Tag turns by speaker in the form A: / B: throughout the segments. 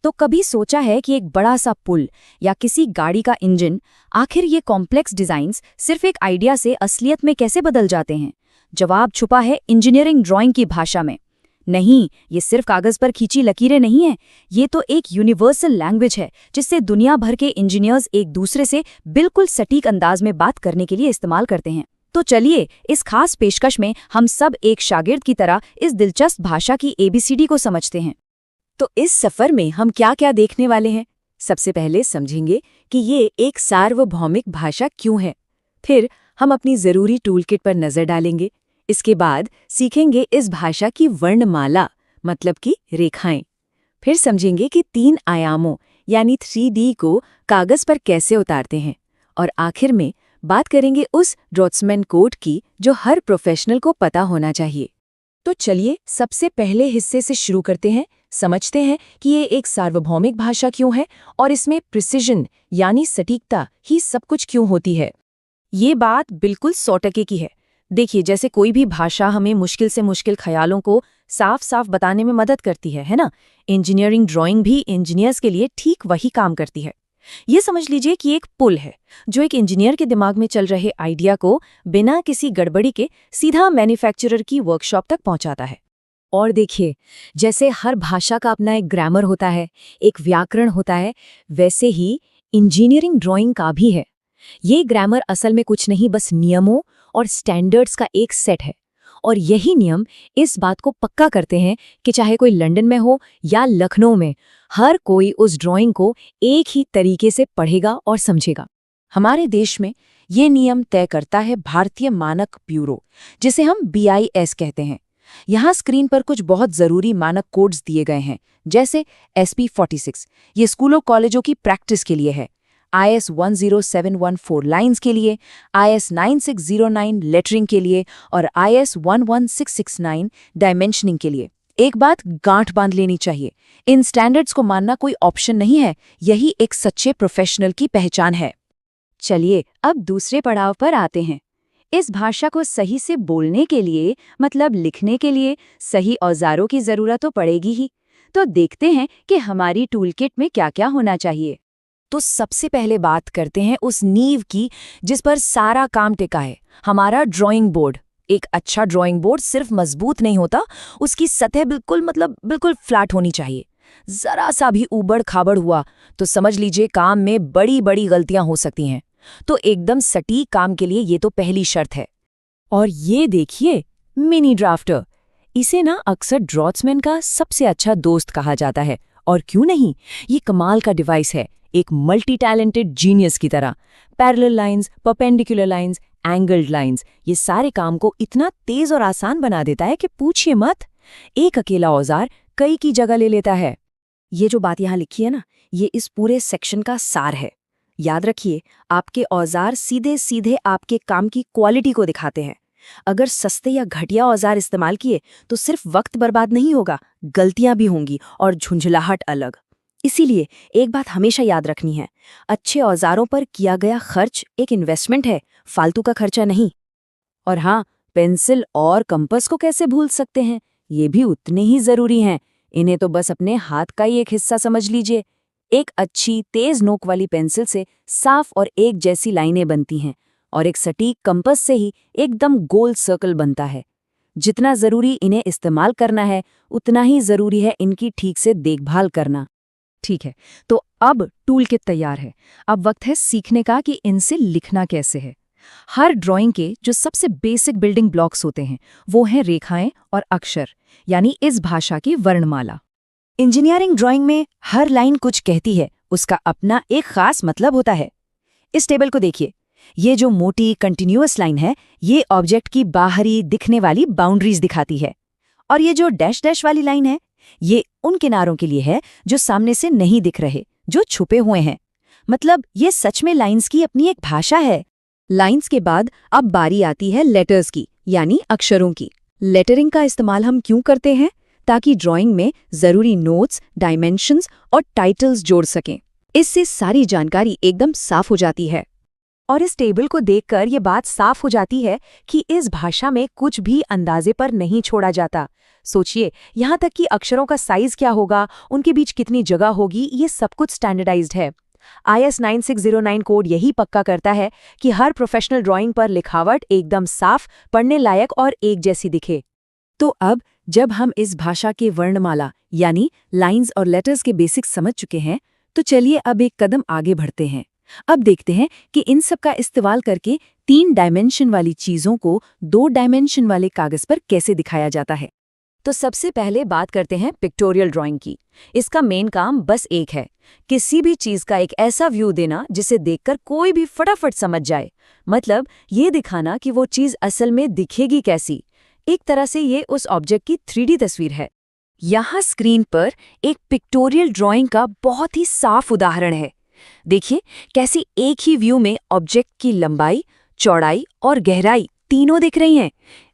A: तो कभी सोचा है कि एक बड़ा सा पुल या किसी गाड़ी का इंजन, आखिर ये कॉम्प्लेक्स डिजाइन्स सिर्फ एक आइडिया से असलियत में कैसे बदल जाते हैं? जवाब छुपा है इंजीनियरिंग ड्राइंग की भाषा में। नहीं, ये सिर्फ कागज पर खींची लकीरें नहीं हैं, ये तो एक यूनिवर्सल लैंग्वेज है जिससे दुनिया भर के इंजीनियर्स एक दूसरे से बिल्कुल सटीक अंदाज में बात करने के लिए इस्तेमाल करते हैं। तो चलिए, इस खास पेशकश में हम सब एक शागिर्द की तरह इस दिलचस्प भाषा की एबीसीडी को समझते हैं।
B: तो इस सफर में हम क्या क्या देखने वाले हैं? सबसे पहले समझेंगे कि ये एक सार्वभौमिक भाषा क्यों है। फिर हम अपनी जरूरी टूलकिट पर नजर डालेंगे। इसके बाद सीखेंगे इस भाषा की वर्णमाला, मतलब कि रेखाएं। फिर समझेंगे कि 3 आयामों यानी 3D को कागज पर कैसे उतारते हैं। और आखिर में बात करेंगे उस ड्रॉट्समैन कोड की जो हर प्रोफेशनल को पता होना चाहिए। तो चलिए सबसे पहले हिस्से से शुरू करते हैं। समझते हैं कि ये एक सार्वभौमिक भाषा क्यों है और इसमें प्रिसिजन यानी सटीकता ही सब कुछ क्यों होती है।
A: ये बात बिल्कुल 100% की है। देखिए, जैसे कोई भी भाषा हमें मुश्किल से मुश्किल ख्यालों को साफ साफ बताने में मदद करती है ना? इंजीनियरिंग ड्राइंग भी इंजीनियर्स के लिए ठीक वही काम करती है। ये समझ लीजिए कि एक पुल है जो एक इंजीनियर के दिमाग में चल रहे आइडिया को बिना किसी गड़बड़ी के सीधा मैन्युफैक्चरर की वर्कशॉप तक पहुंचाता है।
B: और देखिए, जैसे हर भाषा का अपना एक ग्रामर होता है, एक व्याकरण होता है, वैसे ही इंजीनियरिंग ड्राइंग का भी है। ये ग्रामर असल में कुछ नहीं, बस नियमों और स्टैंडर्ड्स का एक सेट है। और यही नियम इस बात को पक्का करते हैं कि चाहे कोई लंदन में हो या लखनऊ में, हर कोई उस ड्राइंग को एक ही तरीके से पढ़ेगा और समझेगा। हमारे देश में ये नियम तय करता है भारतीय मानक ब्यूरो, जिसे हम BIS कहते हैं। यहाँ स्क्रीन पर कुछ बहुत ज़रूरी मानक कोड्स दिए गए हैं, जैसे SP 46, ये स्कूलों कॉलेजों की प्रैक्टिस के लिए है। IS 10714 लाइन्स के लिए, IS 9609 लेटरिंग के लिए और IS 11669 डायमेंशनिंग के लिए। एक बात गांठ बांध लेनी चाहिए, इन स्टैंडर्ड्स को मानना कोई ऑप्शन नहीं है, यही एक सच्चे प्रोफेशनल की पहचान है।
A: चलिए अब दूसरे पड़ाव पर आते हैं। इस भाषा को सही से बोलने के लिए, मतलब लिखने के लिए, सही औजारों की ज़रूरत तो पड़ेगी ही। तो देखते हैं कि हमारी टूलकिट में क्या क्या होना चाहिए।
B: तो सबसे पहले बात करते हैं उस नींव की जिस पर सारा काम टिका है, हमारा ड्राइंग बोर्ड। एक अच्छा ड्राइंग बोर्ड सिर्फ मजबूत नहीं होता, उसकी सतह बिल्कुल फ्लैट होनी चाहिए। जरा सा भी ऊबड़ खाबड़ हुआ तो समझ लीजिए काम में बड़ी बड़ी गलतियां हो सकती हैं। तो एकदम सटीक काम के लिए ये तो पहली शर्त है। और ये देखिए, मिनी ड्राफ्टर। इसे ना अक्सर ड्रॉट्समैन का सबसे अच्छा दोस्त कहा जाता है। और क्यों नहीं, ये कमाल का डिवाइस है, एक मल्टी टैलेंटेड जीनियस की तरह। Parallel lines, perpendicular lines, angled lines, ये सारे काम को इतना तेज और आसान बना देता है कि पूछिए मत। एक अकेला औजार कई की जगह ले लेता है। ये जो बात यहाँ लिखी है ना, ये इस पूरे सेक्शन का सार है। याद रखिए, आपके औजार सीधे सीधे आपके काम की क्वालिटी को दिखाते हैं। अगर सस्ते या घटिया औजार इस्तेमाल किए तो सिर्फ वक्त बर्बाद नहीं होगा, गलतियां भी होंगी और झुंझलाहट अलग। इसीलिए एक बात हमेशा याद रखनी है, अच्छे औजारों पर किया गया खर्च एक इन्वेस्टमेंट है, फालतू का खर्चा नहीं। और हाँ, पेंसिल और कंपास को कैसे भूल सकते हैं, ये भी उतने ही जरूरी हैं। इन्हें तो बस अपने हाथ का ही एक हिस्सा समझ लीजिए। एक अच्छी तेज नोक वाली पेंसिल से साफ और एक जैसी लाइनें बनती हैं और एक सटीक कंपास से ही एकदम गोल सर्कल बनता है। जितना जरूरी इन्हें इस्तेमाल करना है, उतना ही जरूरी है इनकी ठीक से देखभाल करना। ठीक है, तो अब टूल किट तैयार है। अब वक्त है सीखने का कि इनसे लिखना कैसे है। हर ड्राइंग के जो सबसे बेसिक बिल्डिंग ब्लॉक्स होते हैं वो हैं रेखाएं और अक्षर, यानी इस भाषा की वर्णमाला। इंजीनियरिंग ड्राइंग में हर लाइन कुछ कहती है, उसका अपना एक खास मतलब होता है। इस टेबल को देखिए, ये जो मोटी कंटिन्यूअस लाइन है, ये ऑब्जेक्ट की बाहरी दिखने वाली बाउंड्रीज दिखाती है। और ये जो डैश डैश वाली लाइन है, ये उन किनारों के लिए है जो सामने से नहीं दिख रहे, जो छुपे हुए हैं। मतलब ये सच में लाइंस की अपनी एक भाषा है। लाइंस के बाद अब बारी आती है लेटर्स की, यानी अक्षरों की। लेटरिंग का इस्तेमाल हम क्यों करते हैं? ताकि ड्राइंग में जरूरी नोट्स, डायमेंशंस और टाइटल्स जोड़ सकें। इससे सारी जानकारी एकदम साफ हो जाती है। और इस टेबल को देखकर ये बात साफ हो जाती है कि इस भाषा में कुछ भी अंदाजे पर नहीं छोड़ा जाता। सोचिए, यहाँ तक कि अक्षरों का साइज क्या होगा, उनके बीच कितनी जगह होगी, ये सब कुछ स्टैंडर्डाइज्ड है। IS 9609 कोड यही पक्का करता है कि हर प्रोफेशनल ड्राइंग पर लिखावट एकदम साफ, पढ़ने लायक और एक जैसी दिखे।
A: तो अब जब हम इस भाषा के वर्णमाला यानी लाइंस और लेटर्स के बेसिक्स समझ चुके हैं, तो चलिए अब एक कदम आगे बढ़ते हैं। अब देखते हैं कि इन सब का इस्तेमाल करके 3 डायमेंशन वाली चीज़ों को 2 डायमेंशन वाले कागज पर कैसे दिखाया जाता है। तो सबसे पहले बात करते हैं पिक्टोरियल ड्राइंग की। इसका मेन काम बस एक है, किसी भी चीज़ का एक ऐसा व्यू देना जिसे देखकर कोई भी फटाफट समझ जाए। मतलब ये दिखाना कि वो चीज़ असल में दिखेगी कैसी। एक तरह से ये उस ऑब्जेक्ट की 3D तस्वीर है। यहाँ स्क्रीन पर एक पिक्टोरियल ड्राइंग का बहुत ही साफ उदाहरण है। देखिए कैसे एक ही व्यू में ऑब्जेक्ट की लंबाई, चौड़ाई और गहराई तीनों दिख रही हैं।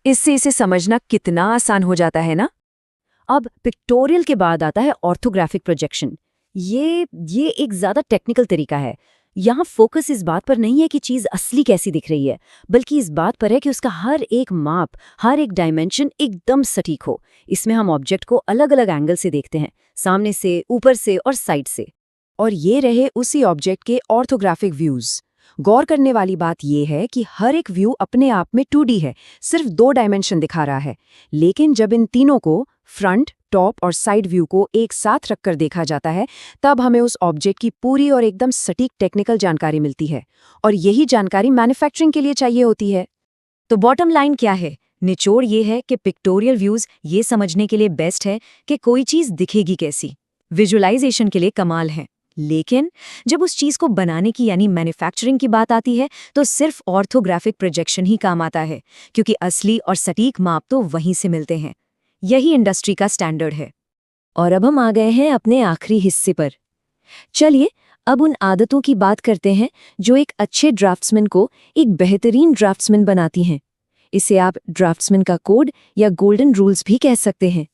A: इससे इसे समझना कितना आसान हो जाता है ना। अब पिक्टोरियल के बाद आता है ऑर्थोग्राफिक प्रोजेक्शन। ये एक ज़्यादा टेक्निकल तरीका है। यहाँ फोकस इस बात पर नहीं है कि चीज़ असली कैसी दिख रही है, बल्कि इस बात पर है कि उसका हर एक माप, हर एक डायमेंशन एकदम सटीक हो। इसमें हम ऑब्जेक्ट को अलग अलग एंगल से देखते हैं, सामने से, ऊपर से और साइड से। और ये रहे उसी ऑब्जेक्ट के ऑर्थोग्राफिक व्यूज़। गौर करने वाली बात यह है कि हर एक व्यू अपने आप में 2D है, सिर्फ 2 डायमेंशन दिखा रहा है। लेकिन जब इन तीनों को, फ्रंट, टॉप और साइड व्यू को एक साथ रखकर देखा जाता है, तब हमें उस ऑब्जेक्ट की पूरी और एकदम सटीक टेक्निकल जानकारी मिलती है। और यही जानकारी मैन्युफैक्चरिंग के लिए चाहिए होती है। तो बॉटम लाइन क्या है? निचोड़ ये है कि पिक्टोरियल व्यूज़ ये समझने के लिए बेस्ट है कि कोई चीज़ दिखेगी कैसी, विजुअलाइजेशन के लिए कमाल है। लेकिन जब उस चीज़ को बनाने की यानी मैन्युफैक्चरिंग की बात आती है, तो सिर्फ ऑर्थोग्राफिक प्रोजेक्शन ही काम आता है, क्योंकि असली और सटीक माप तो वहीं से मिलते हैं। यही इंडस्ट्री का स्टैंडर्ड है। और अब हम आ गए हैं अपने आखिरी हिस्से पर। चलिए अब उन आदतों की बात करते हैं जो एक अच्छे ड्राफ्ट्समैन को एक बेहतरीन ड्राफ्ट्समैन बनाती हैं। इसे आप ड्राफ्ट्समैन का कोड या गोल्डन रूल्स भी कह सकते हैं।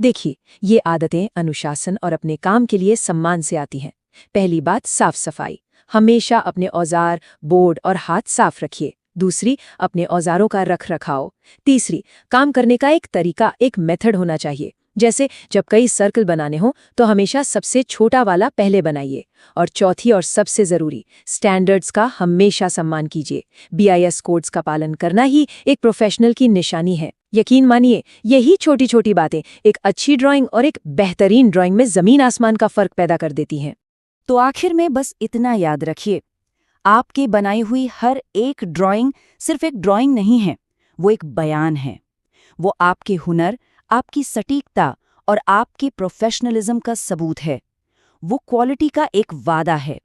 B: देखिए, ये आदतें अनुशासन और अपने काम के लिए सम्मान से आती हैं। पहली बात, साफ सफाई। हमेशा अपने औजार, बोर्ड और हाथ साफ रखिए। दूसरी, अपने औजारों का रख रखाव। तीसरी, काम करने का एक तरीका, एक मेथड होना चाहिए। जैसे जब कई सर्कल बनाने हो तो हमेशा सबसे छोटा वाला पहले बनाइए। और चौथी और सबसे ज़रूरी, स्टैंडर्ड्स का हमेशा सम्मान कीजिए। BIS कोड्स का पालन करना ही एक प्रोफेशनल की निशानी है। यकीन मानिए, यही छोटी छोटी बातें एक अच्छी ड्राइंग और एक बेहतरीन ड्राइंग में ज़मीन आसमान का फ़र्क पैदा कर देती हैं।
A: तो आखिर में बस इतना याद रखिए, आपकी बनाई हुई हर एक ड्राइंग सिर्फ एक ड्राइंग नहीं है, वो एक बयान है। वो आपके हुनर, आपकी सटीकता और आपके प्रोफेशनलिज्म का सबूत है। वो क्वालिटी का एक वादा है।